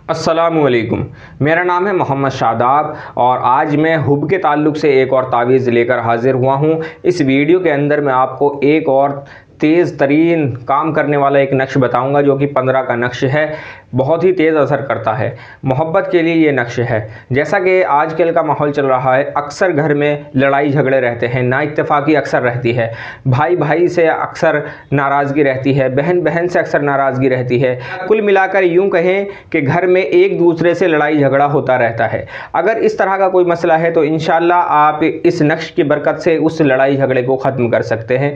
अस्सलामुअलैकुम। मेरा नाम है मोहम्मद शादाब और आज मैं हुब के ताल्लुक़ से एक और तावीज़ लेकर हाज़िर हुआ हूँ। इस वीडियो के अंदर मैं आपको एक और तेज़ तरीन काम करने वाला एक नक्श बताऊंगा जो कि 15 का नक्श है। बहुत ही तेज़ असर करता है। मोहब्बत के लिए ये नक्श है। जैसा कि आजकल का माहौल चल रहा है, अक्सर घर में लड़ाई झगड़े रहते हैं, नाइत्तेफाकी अक्सर रहती है, भाई भाई से अक्सर नाराज़गी रहती है, बहन बहन से अक्सर नाराज़गी रहती है। कुल मिलाकर यूँ कहें कि घर में एक दूसरे से लड़ाई झगड़ा होता रहता है। अगर इस तरह का कोई मसला है तो इंशाअल्लाह आप इस नक्श की बरकत से उस लड़ाई झगड़े को ख़त्म कर सकते हैं।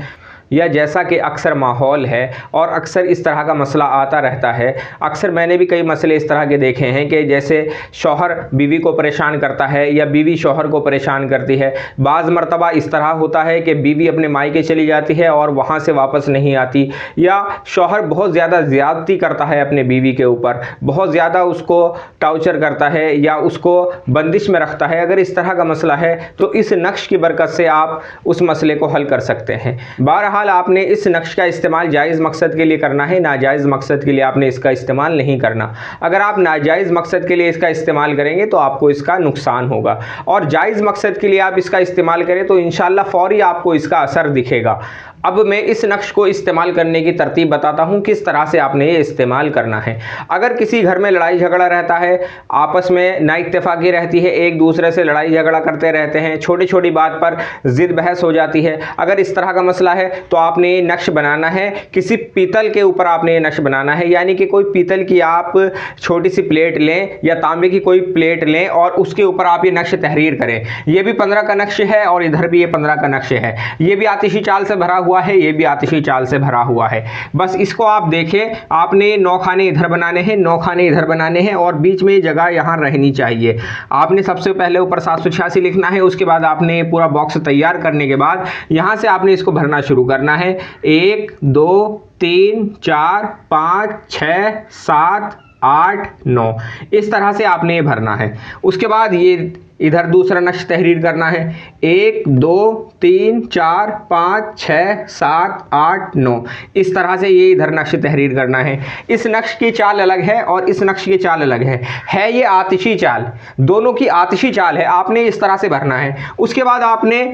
या जैसा कि अक्सर माहौल है और अक्सर इस तरह का मसला आता रहता है, अक्सर मैंने भी कई मसले इस तरह के देखे हैं कि जैसे शौहर बीवी को परेशान करता है या बीवी शौहर को परेशान करती है। बाज़ मरतबा इस तरह होता है कि बीवी अपने मायके चली जाती है और वहाँ से वापस नहीं आती, या शौहर बहुत ज़्यादा ज़्यादती करता है अपने बीवी के ऊपर, बहुत ज़्यादा उसको टॉर्चर करता है या उसको बंदिश में रखता है। अगर इस तरह का मसला है तो इस नक्श की बरकत से आप उस मसले को हल कर सकते हैं। बहरहाल आपने इस नक्श का इस्तेमाल जायज़ मकसद के लिए करना है, नाजायज़ मकसद के लिए आपने इसका इस्तेमाल नहीं करना। अगर आप नाजायज़ मकसद के लिए इसका इस्तेमाल करेंगे तो आपको इसका नुकसान होगा, और जायज़ मकसद के लिए आप इसका इस्तेमाल करें तो इंशाअल्लाह फ़ौरी आपको इसका असर दिखेगा। अब मैं इस नक्श को इस्तेमाल करने की तरतीब बताता हूँ, किस तरह से आपने ये इस्तेमाल करना है। अगर किसी घर में लड़ाई झगड़ा रहता है, आपस में नाइत्तेफाकी रहती है, एक दूसरे से लड़ाई झगड़ा करते रहते हैं, छोटी छोटी बात पर ज़िद बहस हो जाती है, अगर इस तरह का मसला है तो आपने ये नक्श बनाना है। किसी पीतल के ऊपर आपने ये नक्श बनाना है, यानी कि कोई पीतल की आप छोटी सी प्लेट लें या तांबे की कोई प्लेट लें और उसके ऊपर आप ये नक्श तहरीर करें। ये भी 15 का नक्श है और इधर भी ये 15 का नक्श है। ये भी आतिशी चाल से भरा हुआ है, ये भी आतिशी चाल से भरा हुआ है। बस इसको आप देखें, आपने 9 खाने इधर बनाने हैं, 9 खाने इधर बनाने हैं और बीच में जगह यहाँ रहनी चाहिए। आपने सबसे पहले ऊपर 786 लिखना है, उसके बाद आपने पूरा बॉक्स तैयार करने के बाद यहाँ से आपने इसको भरना शुरू करना है। 1 2 3 4 5 6 7 8 9 इस तरह से आपने ये भरना है। उसके बाद ये इधर दूसरा नक्श तहरीर करना है। 1 2 3 4 5 6 7 8 9 इस तरह से ये इधर नक्श तहरीर करना है। इस नक्श की चाल अलग है और इस नक्श की चाल अलग है ये आतिशी चाल, दोनों की आतिशी चाल है। आपने इस तरह से भरना है। उसके बाद आपने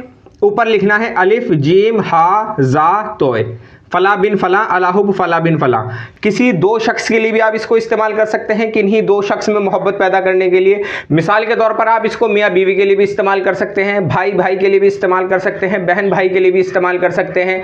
ऊपर लिखना है अलिफ जीम हा जा तोय फला बिन फला अलाहुब फला बिन फला। किसी 2 शख्स के लिए भी आप इसको इस्तेमाल कर सकते हैं, किन्हीं 2 शख्स में मोहब्बत पैदा करने के लिए। मिसाल के तौर पर आप इसको मियाँ बीवी के लिए भी इस्तेमाल कर सकते हैं, भाई भाई के लिए भी इस्तेमाल कर सकते हैं, बहन भाई के लिए भी इस्तेमाल कर सकते हैं।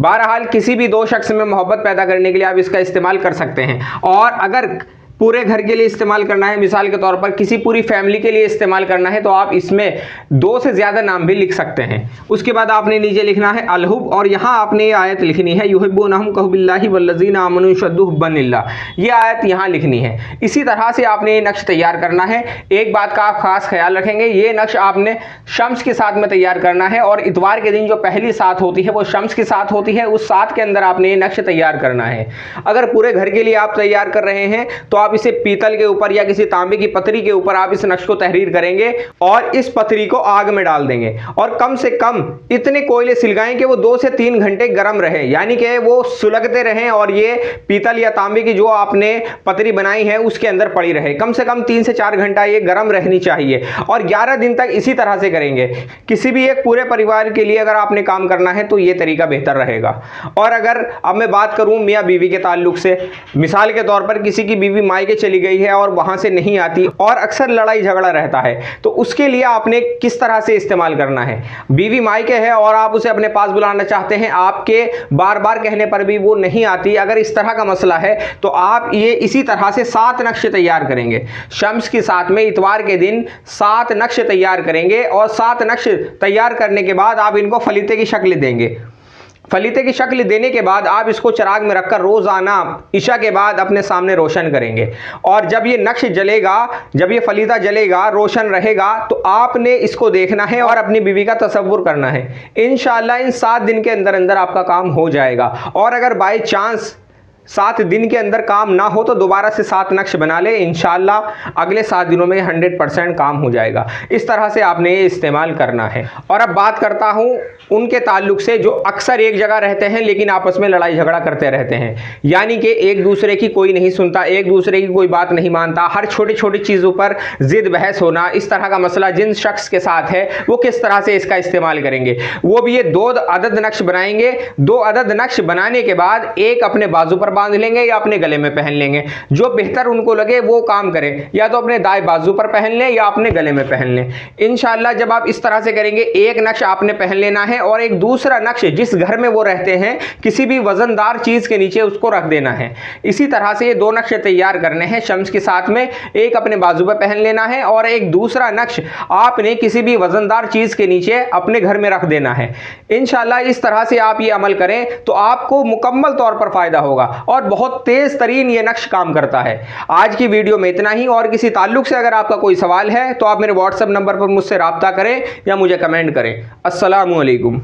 बहरहाल किसी भी 2 शख्स में मोहब्बत पैदा करने के लिए आप इसका इस्तेमाल कर सकते हैं। और अगर पूरे घर के लिए इस्तेमाल करना है, मिसाल के तौर पर किसी पूरी फैमिली के लिए इस्तेमाल करना है, तो आप इसमें 2 से ज़्यादा नाम भी लिख सकते हैं। उसके बाद आपने नीचे लिखना है अलहुब, और यहाँ आपने ये आयत लिखनी है युहिब्बूनहुम कहबिल्लाहि वल्लज़ीना आमनू अशद्दु हुब्बन लिल्लाह। ये आयत यहाँ लिखनी है। इसी तरह से आपने ये नक्श तैयार करना है। एक बात का आप खास ख्याल रखेंगे, ये नक्श आपने शम्स के साथ में तैयार करना है, और इतवार के दिन जो पहली सात होती है वो शम्स के साथ होती है, उस सात के अंदर आपने ये नक्श तैयार करना है। अगर पूरे घर के लिए आप तैयार कर रहे हैं तो आप इसे पीतल के ऊपर या किसी तांबे की पतरी के ऊपर आप इस नक्श को तहरीर करेंगे और इस पतरी को आग में डाल देंगे, और कम से कम इतने कोयले सिलगाएं कि वो 2 से 3 घंटे गर्म रहे, यानी कि वो सुलगते रहें और ये पीतल या तांबे की जो आपने पतरी बनाई है उसके अंदर पड़ी रहे। कम से कम 3 से 4 घंटा ये गर्म रहनी चाहिए, और 11 दिन तक इसी तरह से करेंगे। किसी भी एक पूरे परिवार के लिए अगर आपने काम करना है तो ये तरीका बेहतर रहेगा। और अगर अब मैं बात करूं मियाँ बीवी के ताल्लुक से, मिसाल के तौर पर किसी की बीवी मायके चली गई है और वहां से नहीं आती और अक्सर लड़ाई झगड़ा रहता है, तो उसके लिए आपने किस तरह से इस्तेमाल करना है। बीवी मायके है और आप उसे अपने पास बुलाना चाहते हैं, आपके बार बार कहने पर भी वो नहीं आती, अगर इस तरह का मसला है तो आप ये इसी तरह से 7 नक्श तैयार करेंगे। शम्स के साथ में इतवार के दिन 7 नक्श तैयार करेंगे, और 7 नक्श तैयार करने के बाद आप इनको फलीते की शक्ल देंगे। फलीते की शक्ल देने के बाद आप इसको चिराग में रखकर रोज़ाना इशा के बाद अपने सामने रोशन करेंगे, और जब ये नक्श जलेगा, जब ये फलीता जलेगा, रोशन रहेगा, तो आपने इसको देखना है और अपनी बीवी का तसव्वुर करना है। इंशाअल्लाह इन 7 दिन के अंदर अंदर आपका काम हो जाएगा। और अगर बाय चांस 7 दिन के अंदर काम ना हो तो दोबारा से 7 नक्श बना ले, इंशाल्लाह अगले 7 दिनों में 100% काम हो जाएगा। इस तरह से आपने ये इस्तेमाल करना है। और अब बात करता हूँ उनके ताल्लुक से जो अक्सर एक जगह रहते हैं लेकिन आपस में लड़ाई झगड़ा करते रहते हैं, यानी कि एक दूसरे की कोई नहीं सुनता, एक दूसरे की कोई बात नहीं मानता, हर छोटी छोटी चीज़ों पर जिद बहस होना, इस तरह का मसला जिन शख्स के साथ है वो किस तरह से इसका इस्तेमाल करेंगे। वो भी ये 2 अदद नक्श बनाएंगे। 2 अदद नक्श बनाने के बाद एक अपने बाजू पर बांध लेंगे या अपने गले में पहन लेंगे, जो बेहतर उनको लगे वो काम करें, या तो अपने दाएं बाजू पर पहन लें या अपने गले में पहन लें। इंशाल्लाह जब आप इस तरह से करेंगे, एक नक्श आपने पहन लेना है और एक दूसरा नक्श जिस घर में वो रहते हैं किसी भी वजनदार चीज के नीचे उसको रख देना है। इसी तरह से ये 2 नक्श तैयार करने हैं शम्स के साथ में, एक अपने बाजू पर पहन लेना है और एक दूसरा नक्श आपने किसी भी वजनदार चीज के नीचे अपने घर में रख देना है। इंशाल्लाह इस तरह से आप ये अमल करें तो आपको मुकम्मल तौर पर फायदा होगा और बहुत तेज तरीन ये नक्श काम करता है। आज की वीडियो में इतना ही, और किसी ताल्लुक से अगर आपका कोई सवाल है तो आप मेरे व्हाट्सएप नंबर पर मुझसे राब्ता करें या मुझे कमेंट करें। अस्सलामु अलैकुम।